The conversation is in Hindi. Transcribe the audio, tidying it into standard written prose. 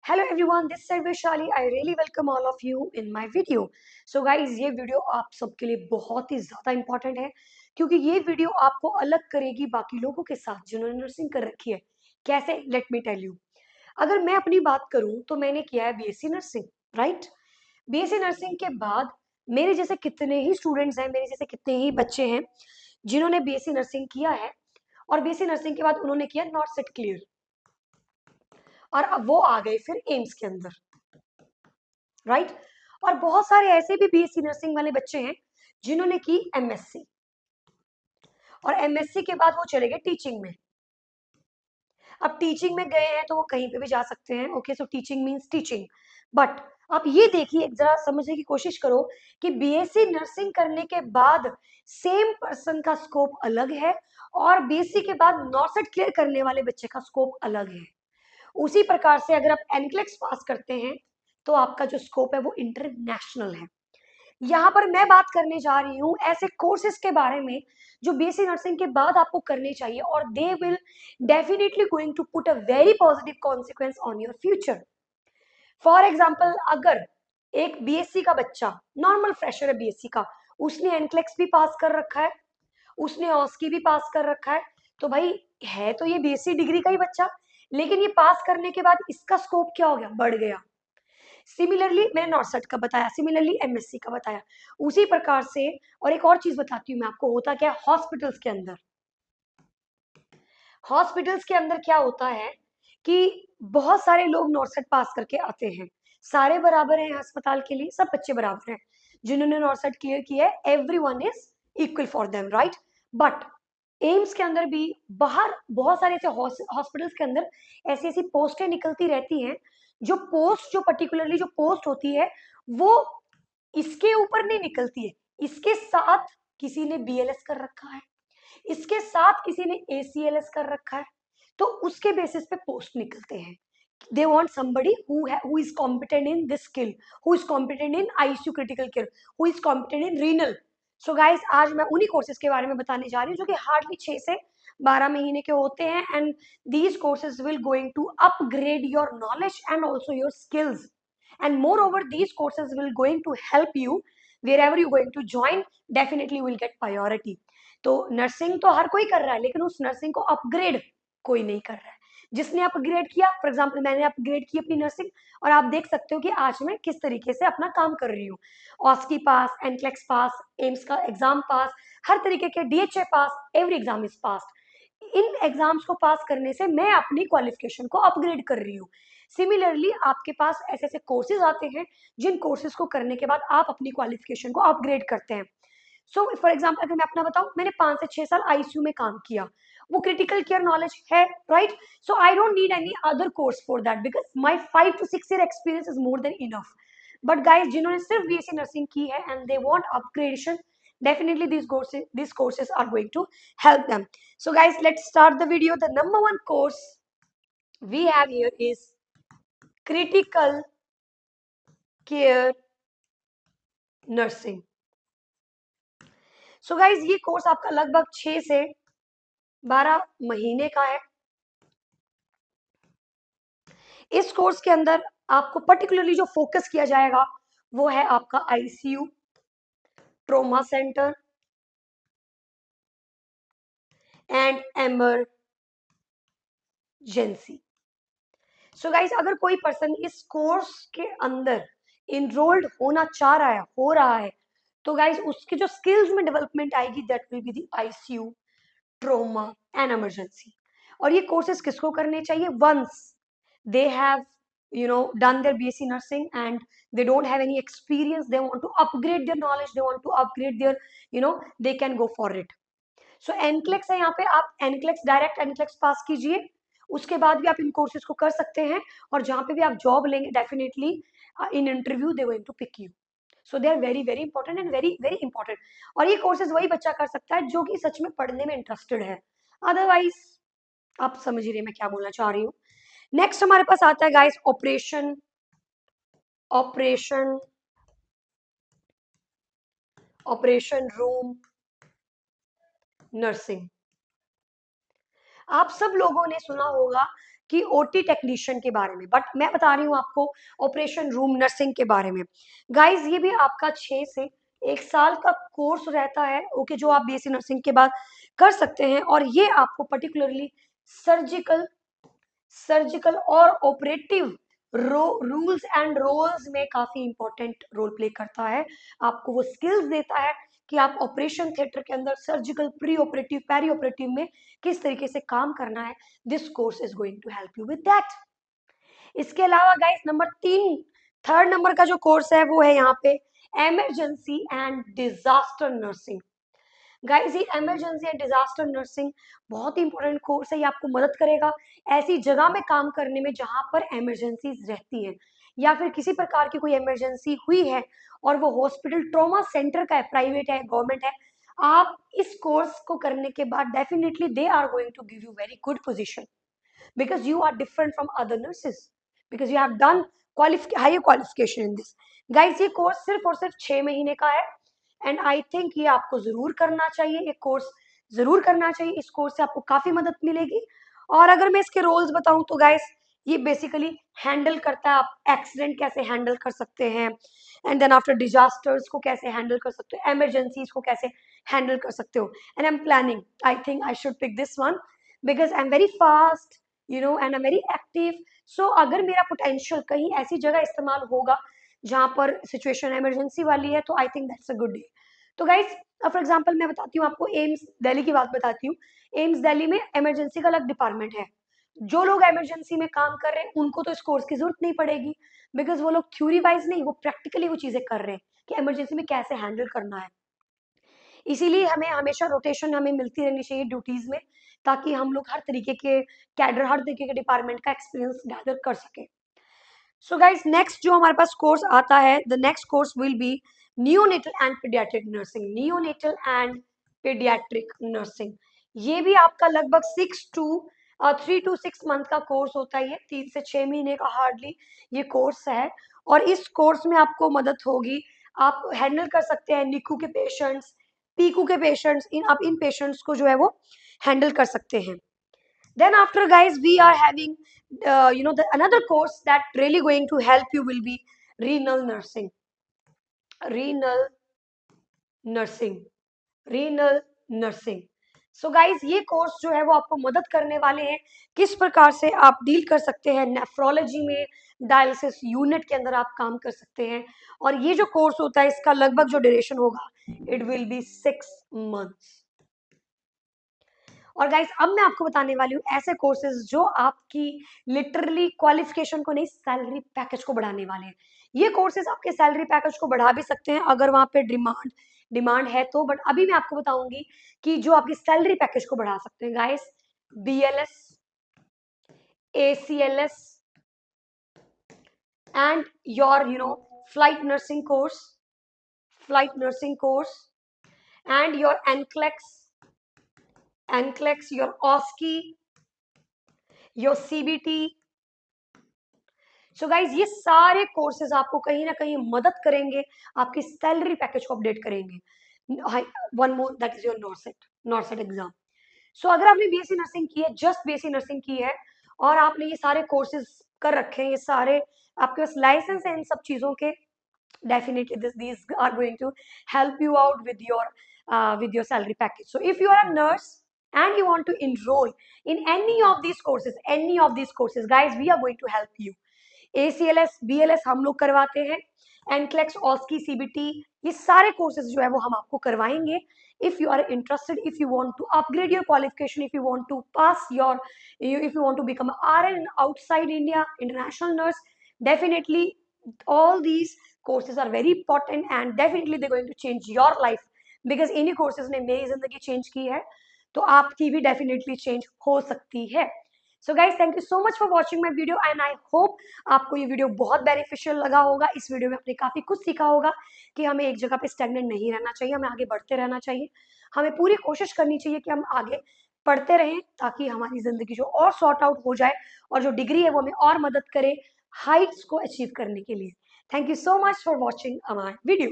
Hello everyone, this is Vaishali. I really welcome all of you in my video. So guys, ये वीडियो आप सबके लिए बहुत ही ज़्यादा इम्पोर्टेंट है क्योंकि ये वीडियो आपको अलग करेगी बाकी लोगों के साथ जिन्होंने नर्सिंग कर रखी है। कैसे? Let me tell you. अगर मैं अपनी बात करूं तो मैंने किया है BSc nursing, right. BSc nursing के बाद मेरे जैसे कितने ही स्टूडेंट्स हैं, मेरे जैसे कितने ही बच्चे हैं जिन्होंने बीएससी नर्सिंग किया है और बीएससी नर्सिंग के बाद उन्होंने किया नॉट सेट क्लियर और अब वो आ गए फिर एम्स के अंदर, राइट। और बहुत सारे ऐसे भी बीएससी नर्सिंग वाले बच्चे हैं जिन्होंने की एमएससी और एमएससी के बाद वो चले गए टीचिंग में। अब टीचिंग में गए हैं तो वो कहीं पे भी जा सकते हैं, okay. So teaching means teaching. But आप ये देखिए, जरा समझने की कोशिश करो कि बीएससी नर्सिंग करने के बाद सेम पर्सन का स्कोप अलग है और बीएससी के बाद नॉर्सेट क्लियर करने वाले बच्चे का स्कोप अलग है। उसी प्रकार से अगर आप एनक्लेक्स पास करते हैं तो आपका जो स्कोप है वो इंटरनेशनल है। यहाँ पर मैं बात करने जा रही हूँ ऐसे कोर्सेज के बारे में जो बीएससी नर्सिंग के बाद आपको करने चाहिए और they will definitely going to put a very positive consequence on your future. For example, अगर एक बीएससी का बच्चा नॉर्मल फ्रेशर है बीएससी का, उसने एनक्लेक्स भी पास कर रखा है, उसने ऑस्की भी पास कर रखा है, तो भाई है तो ये बीएससी डिग्री का ही बच्चा, लेकिन ये पास करने के बाद इसका स्कोप क्या हो गया? बढ़ गया। सिमिलरली मैंने नॉर्सेट का बताया, सिमिलरली एमएससी का बताया, उसी प्रकार से। और एक और चीज बताती हूँ मैं आपको, होता क्या है हॉस्पिटल्स के अंदर। हॉस्पिटल्स के अंदर क्या होता है कि बहुत सारे लोग नॉर्सेट पास करके आते हैं। सारे बराबर हैं अस्पताल के लिए, सब बच्चे बराबर हैं। जिन्होंने नॉर्सेट क्लियर किया है every one is equal for them, right. But AIIMS के अंदर भी बाहर बहुत सारे ऐसे हॉस्पिटल्स के अंदर ऐसी ऐसी पोस्टें निकलती रहती हैं, जो पोस्ट जो पर्टिकुलरली जो पोस्ट होती है वो इसके ऊपर नहीं निकलती है, इसके साथ किसी ने बीएलएस कर रखा है, इसके साथ किसी ने एसीएलएस कर रखा है, तो उसके बेसिस पे पोस्ट निकलते हैं। They want somebody who is competent in this skill, who is competent in ICU critical care, who is competent in renal. So guys, आज मैं उन्हीं कोर्सेज के बारे में बताने जा रही हूँ जो कि हार्डली 6 से 12 महीने के होते हैं and these courses will going to upgrade your knowledge and also your skills, and moreover these courses will going to help you wherever you going to join, definitely will get priority. तो नर्सिंग तो हर कोई कर रहा है, लेकिन उस नर्सिंग को अपग्रेड कोई नहीं कर रहा है। जिसने अपग्रेड किया, फॉर एग्जांपल मैंने अपग्रेड की अपनी नर्सिंग, और आप देख सकते हो कि आज मैं किस तरीके से अपना काम कर रही हूँ। ऑस्की पास, एनक्लेक्स पास, एम्स का एग्जाम पास, हर तरीके के DHA pass, every exam is pass. In exams को पास करने से मैं अपनी क्वालिफिकेशन को अपग्रेड कर रही हूँ। सिमिलरली आपके पास ऐसे ऐसे कोर्सेज आते हैं जिन कोर्सेज को करने के बाद आप अपनी क्वालिफिकेशन को अपग्रेड करते हैं। सो फॉर एग्जाम्पल अगर मैं अपना बताऊं, मैंने 5 से 6 साल आईसीयू में काम किया, वो क्रिटिकल केयर नॉलेज है, right. So I don't need any other course for that because my 5 to 6 year experience is more than enough. But guys, जिन्होंने सिर्फ बीएससी नर्सिंग की है and they want upgradation, definitely these courses are going to help them. So guys, let's start the video. The number one course we have here is critical care nursing. So guys, ये कोर्स आपका लगभग 6 से 12 महीने का है। इस कोर्स के अंदर आपको पर्टिकुलरली जो फोकस किया जाएगा वो है आपका ICU, trauma centre and emergency. So guys, अगर कोई पर्सन इस कोर्स के अंदर इनरोल्ड होना चाह रहा है, हो रहा है, तो गाइस उसके जो स्किल्स में डेवलपमेंट आएगी that will be the ICU, trauma and emergency. और ये कोर्सेज किसको करने चाहिए? Once they have done their BSc nursing and they don't have any experience, they want to upgrade their knowledge, they want to upgrade their they can go for it. So NCLEX है यहाँ पे, आप एनक्लेक्स डायरेक्ट एनक्लेक्स पास कीजिए, उसके बाद भी आप इन कोर्सेज को कर सकते हैं और जहाँ पे भी आप जॉब लेंगे definitely in interview they going to pick you. So they are very very important and very very important. और ये कोर्सेज वही बच्चा कर सकता है जो कि सच में पढ़ने में इंटरेस्टेड है, अदरवाइज आप समझ रही मैं क्या बोलना चाह रही हूँ। नेक्स्ट हमारे पास आता है guys operation operation operation room nursing. आप सब लोगों ने सुना होगा कि ओटी टेक्नीशियन के बारे में, बट मैं बता रही हूँ आपको ऑपरेशन रूम नर्सिंग के बारे में। गाइज ये भी आपका 6 से 1 साल का कोर्स रहता है, ओके, जो आप बीएससी नर्सिंग के बाद कर सकते हैं। और ये आपको पर्टिकुलरली सर्जिकल सर्जिकल और ऑपरेटिव रूल्स एंड रोल्स में काफी इंपॉर्टेंट रोल प्ले करता है। आपको वो स्किल्स देता है कि आप ऑपरेशन थिएटर के अंदर surgical, preoperative, perioperative में किस तरीके से काम करना है। This course is going to help you with that. इसके अलावा गाइस थर्ड नंबर का जो कोर्स है वो है यहाँ पे emergency and disaster nursing. Guys ये इमरजेंसी एंड डिजास्टर नर्सिंग बहुत ही इंपॉर्टेंट कोर्स है। ये आपको मदद करेगा ऐसी जगह में काम करने में जहां पर इमरजेंसीज रहती है, या फिर किसी प्रकार की कोई इमरजेंसी हुई है और वो हॉस्पिटल ट्रॉमा सेंटर का है, प्राइवेट है, गवर्नमेंट है। आप इस कोर्स को करने के बाद definitely they are going to give you very good position, because you are different from other nurses, because you have done higher qualification in this. Guys ये कोर्स सिर्फ और सिर्फ 6 महीने का है, एंड आई थिंक ये आपको जरूर करना चाहिए, ये कोर्स जरूर करना चाहिए। इस कोर्स से आपको काफी मदद मिलेगी। और अगर मैं इसके रोल्स बताऊं तो गाइस ये बेसिकली हैंडल करता है आप एक्सीडेंट कैसे हैंडल कर सकते हैं, एंड देन आफ्टर डिजास्टर्स को कैसे हैंडल कर सकते हो, इमरजेंसीज को कैसे हैंडल कर सकते हो। And I am planning, I think I should pick this one because I am very fast, and I am very active. So अगर मेरा पोटेंशियल कहीं ऐसी जगह इस्तेमाल होगा जहां पर सिचुएशन इमरजेंसी वाली है, तो I think that's a good day. तो गाइस फॉर एग्जांपल मैं बताती हूँ आपको, एम्स दिल्ली की बात बताती हूँ। एम्स दिल्ली में इमरजेंसी का अलग डिपार्टमेंट है। जो लोग इमरजेंसी में काम कर रहे हैं उनको तो इस कोर्स की जरूरत नहीं पड़ेगी, बिकॉज वो लोग थ्योरी वाइज नहीं, वो प्रैक्टिकली वो चीजें कर रहे हैं कि इमरजेंसी में कैसे हैंडल करना है। इसीलिए हमें हमेशा रोटेशन हमें मिलती रहनी चाहिए ड्यूटीज में, ताकि हम लोग हर तरीके के कैडर, हर तरीके के डिपार्टमेंट का एक्सपीरियंस गैदर कर सके। सो गाइज नेक्स्ट जो हमारे पास कोर्स आता है, the next course will be neonatal and paediatric nursing. Neonatal and paediatric nursing ये भी आपका लगभग 3 to 6 मंथ का कोर्स होता है। ये 3 से 6 महीने का हार्डली ये कोर्स है। और इस कोर्स में आपको मदद होगी, आप हैंडल कर सकते हैं निकू के पेशेंट्स, पीकू के पेशेंट्स, आप इन पेशेंट्स को जो है वो हैंडल कर सकते हैं। Then after guys we are having the another course that really going to help you will be renal nursing. renal nursing renal nursing so guys ये कोर्स जो है वो आपको मदद करने वाले हैं किस प्रकार से आप डील कर सकते हैं नेफ्रोलॉजी में, डायलिसिस यूनिट के अंदर आप काम कर सकते हैं। और ये जो कोर्स होता है इसका लगभग जो ड्यूरेशन होगा इट विल बी 6 months। और गाइस अब मैं आपको बताने वाली हूँ ऐसे कोर्सेज जो आपकी लिटरली क्वालिफिकेशन को नहीं, सैलरी पैकेज को बढ़ाने वाले हैं। ये कोर्सेज आपके सैलरी पैकेज को बढ़ा भी सकते हैं अगर वहां पे डिमांड है तो, बट अभी मैं आपको बताऊंगी कि जो आपकी सैलरी पैकेज को बढ़ा सकते हैं guys, BLS, ACLS and your flight nursing course and your NCLEX, your OSCE, your CBT। So guys ये सारे कोर्सेज आपको कहीं ना कहीं मदद करेंगे, आपकी सैलरी पैकेज को अपडेट करेंगे। One more that is your NORCET exam. So अगर आपने बीएससी नर्सिंग की है, जस्ट बीएससी नर्सिंग की है, और आपने ये सारे कोर्सेज कर रखे हैं, ये सारे आपके पास लाइसेंस है इन सब चीजों के, definitely these are going to help you out with your salary package. So if you are a nurse and you want to enroll in any of these courses guys, we are going to help you। ACLS BLS हम लोग करवाते हैं, NCLEX OSCE CBT ये सारे कोर्सेज जो है वो हम आपको करवाएंगे। if you are interested, if you want to upgrade your qualification, if you want to if you want to become an RN outside India, international nurse, definitely all these courses are very important and definitely they're going to change your life, because इन्हीं courses ने मेरी जिंदगी change की है, तो आपकी भी definitely change हो सकती है। So guys thank you so much for watching my video and I hope आपको ये वीडियो बहुत बेनिफिशियल लगा होगा। इस वीडियो में आपने काफी कुछ सीखा होगा कि हमें एक जगह पे स्टैग्नेंट नहीं रहना चाहिए, हमें आगे बढ़ते रहना चाहिए, हमें पूरी कोशिश करनी चाहिए कि हम आगे पढ़ते रहें ताकि हमारी जिंदगी जो और सॉर्ट आउट हो जाए और जो डिग्री है वो हमें और मदद करे हाइट्स को अचीव करने के लिए। Thank you so much for watching our video.